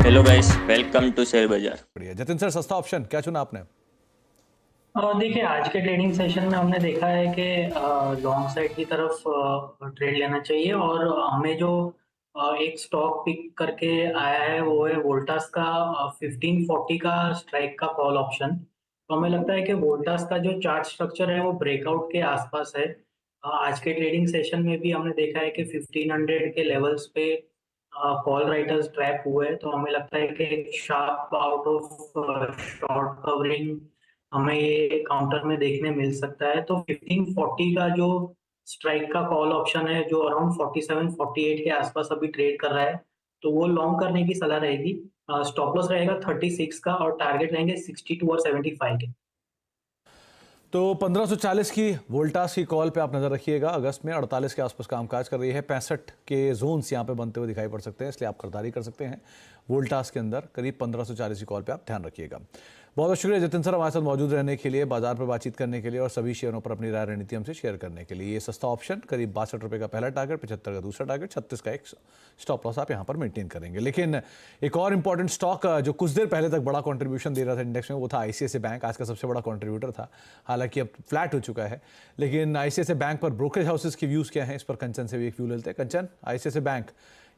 Hello guys, welcome to share Bazaar. बढ़िया। Jatin sir, सस्ता option क्या चुना आपने? देखिए आज के ट्रेडिंग सेशन में हमने देखा है कि लॉन्ग साइड की तरफ ट्रेड लेना चाहिए और हमें जो एक स्टॉक पिक करके आया है वो है वोल्टास का 1540 का स्ट्राइक का कॉल ऑप्शन। तो हमें लगता है कि वोल्टास का जो चार्ट स्ट्रक्चर है वो ब्रेकआउट के आसपास है। आज के ट्रेडिंग सेशन में भी हमने देखा है कि 1500 के लेवल्स पे कॉल राइटर्स ट्रैप हुए हैं, तो हमें लगता है कि एक sharp out of short covering हमें ये काउंटर में देखने मिल सकता है। तो 1540 का जो स्ट्राइक का कॉल ऑप्शन है जो अराउंड 47-48 के आसपास अभी ट्रेड कर रहा है, तो वो लॉन्ग करने की सलाह रहेगी। स्टॉप लॉस रहेगा 36 का और टारगेट रहेंगे 62 और 75 के। तो 1540 की वोल्टास की कॉल पे आप नजर रखिएगा। अगस्त में 48 के आसपास कामकाज कर रही है। 65 के जोन्स यहाँ पे बनते हुए दिखाई पड़ सकते हैं, इसलिए आप खरीदारी कर सकते हैं वोल्टास के अंदर। करीब 1540 की कॉल पे आप ध्यान रखिएगा। बहुत बहुत शुक्रिया जतिन सर हमारे साथ मौजूद रहने के लिए, बाजार पर बातचीत करने के लिए और सभी शेयरों पर अपनी राय रणनीति हमसे शेयर करने के लिए। ये सस्ता ऑप्शन करीब 62 रुपये का पहला टारगेट, 75 का दूसरा टारगेट, 36 का एक स्टॉप लॉस आप यहाँ पर मेंटेन करेंगे। लेकिन एक और इंपॉर्टेंट स्टॉक जो कुछ देर पहले तक बड़ा कंट्रीब्यूशन दे रहा था इंडेक्स में, वो था आईसीआईसीआई बैंक। आज का सबसे बड़ा कंट्रीब्यूटर था, हालांकि अब फ्लैट हो चुका है। लेकिन आईसीआईसीआई बैंक पर ब्रोकरेज हाउसेस के व्यूज़ क्या हैं, इस पर कंचन से भी एक व्यू लेते हैं। कंचन, आईसीआईसीआई बैंक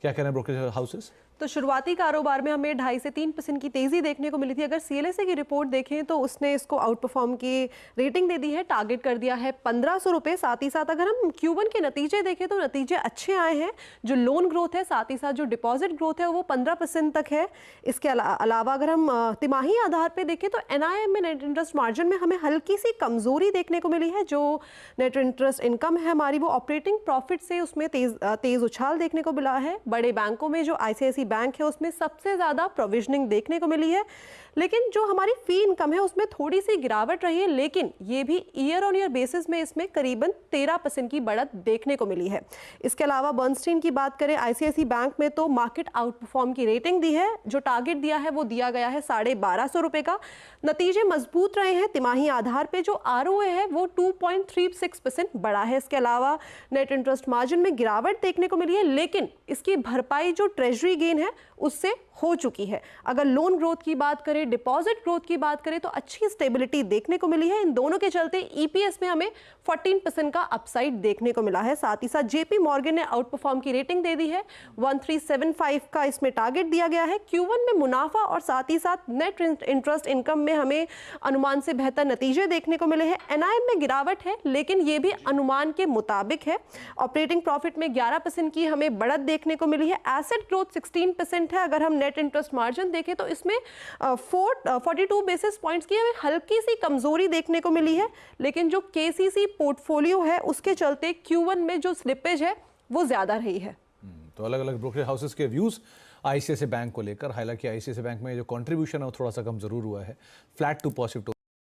क्या कह रहे हैं ब्रोकरेज हाउसेस? तो शुरुआती कारोबार में हमें 2.5 से 3% की तेजी देखने को मिली थी। अगर सीएलएसए की रिपोर्ट देखें तो उसने इसको आउट परफॉर्म की रेटिंग दे दी है, टारगेट कर दिया है 1500 रुपये। साथ ही साथ अगर हम Q1 के नतीजे देखें तो नतीजे अच्छे आए हैं। जो लोन ग्रोथ है, साथ ही साथ जो डिपॉजिट ग्रोथ है वो 15% तक है। इसके अलावा अगर हम तिमाही आधार पर देखें तो एनआईएम में, नेट इंटरेस्ट मार्जिन में, हमें हल्की सी कमजोरी देखने को मिली है। जो नेट इंटरेस्ट इनकम है हमारी, वो ऑपरेटिंग प्रॉफिट से उसमें तेज उछाल देखने को मिला है। बड़े बैंकों में जो आईसीआईसीआई बैंक है उसमें सबसे ज्यादा प्रोविजनिंग देखने को मिली है। लेकिन जो हमारी फी इनकम है उसमें थोड़ी सी गिरावट रही है, लेकिन ये भी ईयर ऑन ईयर बेसिस में इसमें करीबन 13% की बढ़त देखने को मिली है। इसके अलावा बर्नस्टीन की बात करें आईसीआईसीआई बैंक में, तो मार्केट आउट परफॉर्म की रेटिंग दी है। जो टारगेट दिया है वो दिया गया है 1250 रुपए का। नतीजे मजबूत रहे हैं। तिमाही आधार पे जो आरओए है वो 2.36% बढ़ा है। इसके अलावा नेट इंटरेस्ट मार्जिन में गिरावट देखने को मिली है, लेकिन इसकी भरपाई जो ट्रेजरी गेन है उससे हो चुकी है। अगर लोन ग्रोथ की बात करें, डिपॉजिट ग्रोथ की बात करें, तो अच्छी स्टेबिलिटी देखने को मिली है। इन दोनों के चलते ईपीएस में हमें 14% का अपसाइड देखने को मिला है। साथ ही साथ जेपी मॉर्गन ने आउट परफॉर्म की रेटिंग दे दी है, 1375 का इसमें टारगेट दिया गया है। Q1 में मुनाफा और साथ ही साथ नेट इंटरेस्ट इनकम में हमें अनुमान से बेहतर नतीजे देखने को मिले हैं। एनआईएम में गिरावट है, लेकिन ये भी अनुमान के मुताबिक है। ऑपरेटिंग प्रॉफिट में 11% की हमें बढ़त देखने को मिली है। एसेट ग्रोथ 16% है। अगर हम नेट इंटरेस्ट मार्जिन देखें तो इसमें 42 बेसिस पॉइंट्स की हमें हल्की सी कमजोरी देखने को मिली है। लेकिन जो केसीसी पोर्टफोलियो है उसके चलते Q1 में जो स्लिपेज है वो ज्यादा रही है। तो अलग अलग ब्रोकरेज हाउसेस के व्यूज आईसीआईसीआई बैंक को लेकर। हालांकि आईसीआईसीआई बैंक में जो कंट्रीब्यूशन है वो थोड़ा सा कम जरूर हुआ है, फ्लैट टू पॉजिटिव।